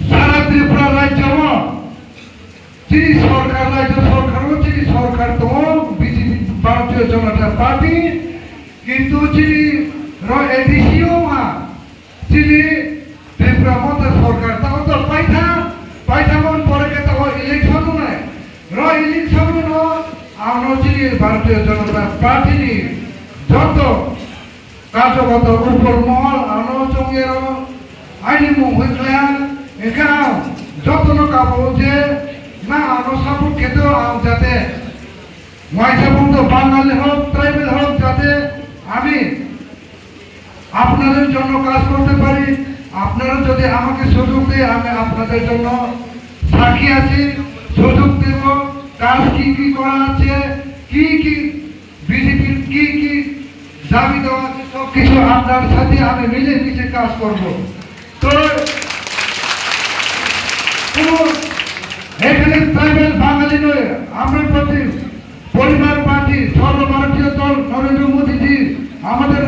সারা ত্রিপুরা রাজ্য যিনি সরকার রাজ্য সরকারও যিনি সরকার তো বিজেপি ভারতীয় জনতা পার্টি কিন্তু যিনি এডিসিও যিনি ত্রিপুরা মধ্যে সরকার তাও তো পয়সা মন পরে তাও ইলেকশন নাই ইলেকশন আমরা যিনি ভারতীয় জনতা পার্টি যত কার্যগত উপর মহল আনো চঙ্গের আইনি হইলেন এখানে যত্ন কাবো যে না আনো সাপোর্ট খেতেও যাতে ময়সা বন্ধু বাঙালি হোক ট্রাইবেল হোক যাতে আমি আপনাদের জন্য কাজ করতে পারি। আপনারা যদি আমাকে সুযোগ দেয় আমি আপনাদের জন্য সাক্ষী আছি, সুযোগ দেব। কাজ কি কি করা আছে, কি কি বিজেপির কি কি দাবি দেওয়া আছে সব কিছু আপনার সাথে আমি মিলে মিশে কাজ করব। তো এখানে ট্রাইবেল বাঙালি নয়, আমরা প্রতি পরিবার পার্টি সর্বভারতীয় দল নরেন্দ্র মোদীজি আমাদের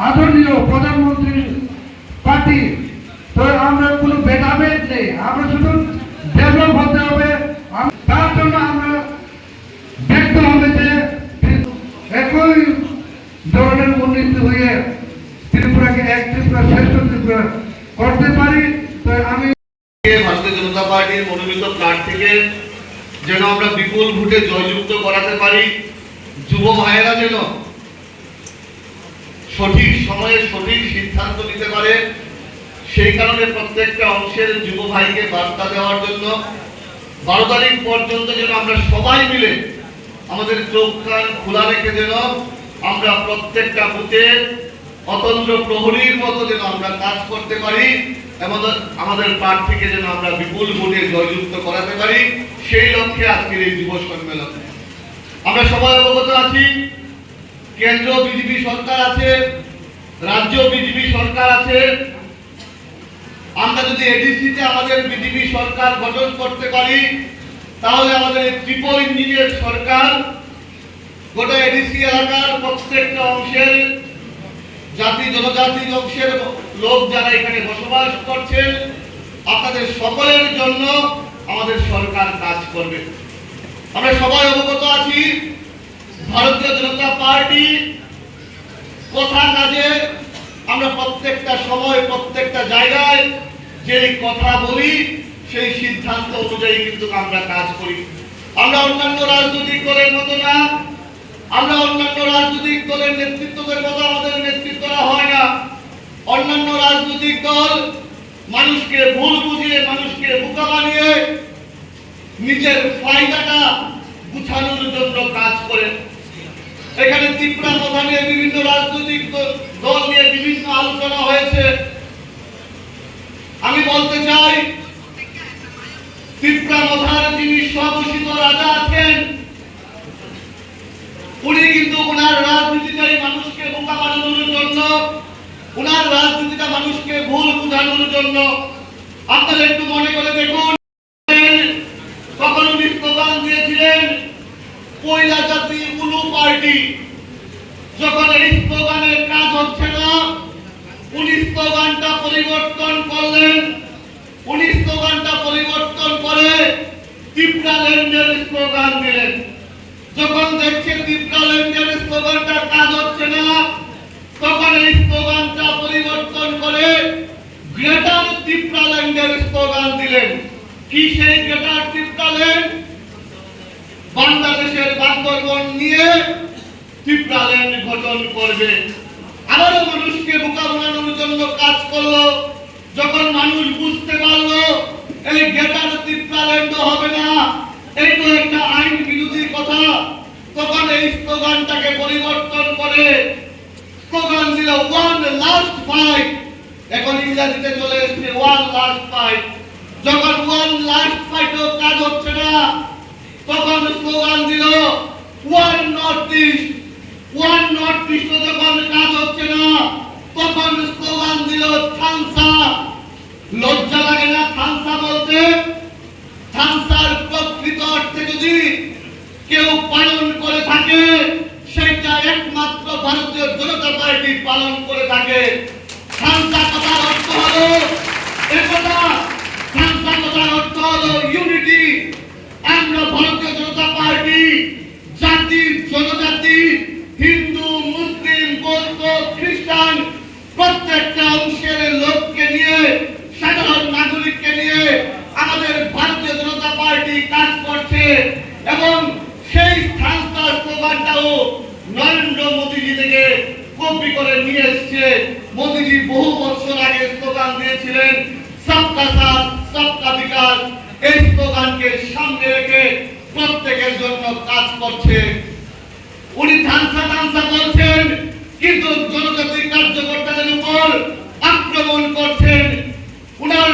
আদরণীয় প্রধানমন্ত্রী পার্টি। তো আমরা কোনো ভেদাভেদ নেই, আমরা শুধু ডেভেলপ হতে হবে। তার জন্য আমরা দেখতে হবে যে একই ধরনের উন্নতি হয়ে ত্রিপুরাকে এক ত্রিপুরা শ্রেষ্ঠ ত্রিপুরা করতে পারি। তো আমি ভারতীয় জনতা পার্টির মনোনীত প্রার্থীকে যেন আমরা বিপুল ভোটে জয়যুক্ত করাতে পারি, যুব ভাইয়েরা যেন সঠিক সময়ে সঠিক সিদ্ধান্ত নিতে পারে, সেই কারণে প্রত্যেকটা অংশের যুব ভাইকে বার্তা দেওয়ার জন্য 12 তারিখ পর্যন্ত যেন আমরা সবাই মিলে আমাদের চোখ কান খোলা রেখে যেন আমরা প্রত্যেকটা বুথে অতন্ত্র প্রহরীর মতো যেন আমরা কাজ করতে পারি এবং আমাদের প্রার্থীকে যেন আমরা বিপুল ভোটে জয়যুক্ত করাতে পারি, সেই লক্ষ্যে আজকের এই যুব সম্মেলন। আমরা সবাই অবগত আছি কেন্দ্র বিজেপি সরকার আছে, রাজ্য বিজেপি সরকার আছে। আমরা যদি এডিসিতে আমাদের বিজেপি সরকার গঠন করতে পারি তাহলে আমাদের ট্রিপল ইঞ্জিনের সরকার গোটা এডিসি এলাকার প্রত্যেকটা অংশের জাতি জনজাতি অংশের লোক যারা এখানে বসবাস করছেন আপনাদের সকলের জন্য আমাদের সরকার কাজ করবে। আমরা সবাই অবগত আছি ভারতীয় জনতা পার্টি কথা কাজে আমরা প্রত্যেকটা সময় প্রত্যেকটা জায়গায় যে কথা বলি সেই সিদ্ধান্ত অনুযায়ী কিন্তু আমরা কাজ করি। আমরা অন্যান্য রাজনৈতিক দলের মতো না, আমরা অন্যান্য রাজনৈতিক দলের নেতৃত্বদের মতো আমাদের নেতৃত্বরা হয় না। অন্যান্য রাজনৈতিক দল মানুষকে ভুল বুঝিয়ে মানুষকে বোকা বানিয়ে নিজের ফায়দাটা গুছানোর জন্য কাজ করে। এখানে ত্রিপুরা কথা নিয়ে বিভিন্ন রাজনৈতিক দল নিয়ে বিভিন্ন আলোচনা হয়েছে। আমি বলতে চাই ত্রিপুরা মথার যিনি স্বঘোষিত রাজা আছেন উনি কিন্তু ওনার রাজনীতিটাই মানুষকে বোকা বানানোর জন্য, ওনার রাজনীতিটা মানুষকে ভুল বোঝানোর জন্য। আপনারা একটু মনে করে দেখুন, কখন উনি স্লোগান দিয়েছিলেন পয়লা জাতি উলু পার্টি। যখন এই স্লোগানের কাজ হচ্ছে না উনি স্লোগানটা পরিবর্তন করলেন। উনি স্লোগানটা পরিবর্তন করে ত্রিপুরা ল্যান্ডের স্লোগান দিলেন। যখন দেখছে ত্রিপুরা ল্যান্ডের স্লোগানটা কাজ হচ্ছে না তখন এই স্লোগানটা পরিবর্তন করে গ্রেটার ত্রিপুরা ল্যান্ডের স্লোগান দিলেন। কি সেই গ্রেটার ত্রিপুরা ল্যান্ড? বাংলাদেশের বান্দরবন নিয়ে ত্রিপুরা ল্যান্ড গঠন করবে। আবারও মানুষকে বোকা বানানোর জন্য কাজ করলো। যখন মানুষ বুঝতে পারলো এই গ্রেটার ত্রিপুরা ল্যান্ড হবে না, এই তো একটা আইন বিরোধী কথা, তখন এই স্লোগানটাকে পরিবর্তন করে স্লোগান দিল ওয়ান লাস্ট ফাইট। এখন ইংরেজিতে চলে এসেছে ওয়ান লাস্ট ফাইট। যখন ওয়ান লাস্ট ফাইটও কাজ হচ্ছে না তখন স্লোগান দিল one north east. One north east যখন কাজ হচ্ছে না তখন স্লোগান দিল থানসা। লজ্জা লাগে না থানসা বলতে? থানসার প্রকৃত অর্থে যদি কেউ পালন করে থাকে সেটা একমাত্র ভারতীয় জনতা পার্টি পালন করে থাকে। থানসা কথার অর্থ হলো প্রত্যেকটা অংশের লোককে নিয়ে, সাধারণ নাগরিককে নিয়ে আমাদের ভারতীয় জনতা পার্টি কাজ করছে এবং সেই স্থানটার স্লোগানটাও নরেন্দ্র মোদীজি থেকে কপি করে নিয়ে এসছে। মোদীজি বহু বছর আগে স্লোগান দিয়েছিলেন সবকা সাথ সবকা বিকাশ। এই স্লোগানকে সামনে রেখে প্রত্যেকের জন্য কাজ করছে। উনি ধানসা বলছেন কিন্তু জনজাতি কার্যকর্তাদের উপর আক্রমণ করছেন। উনার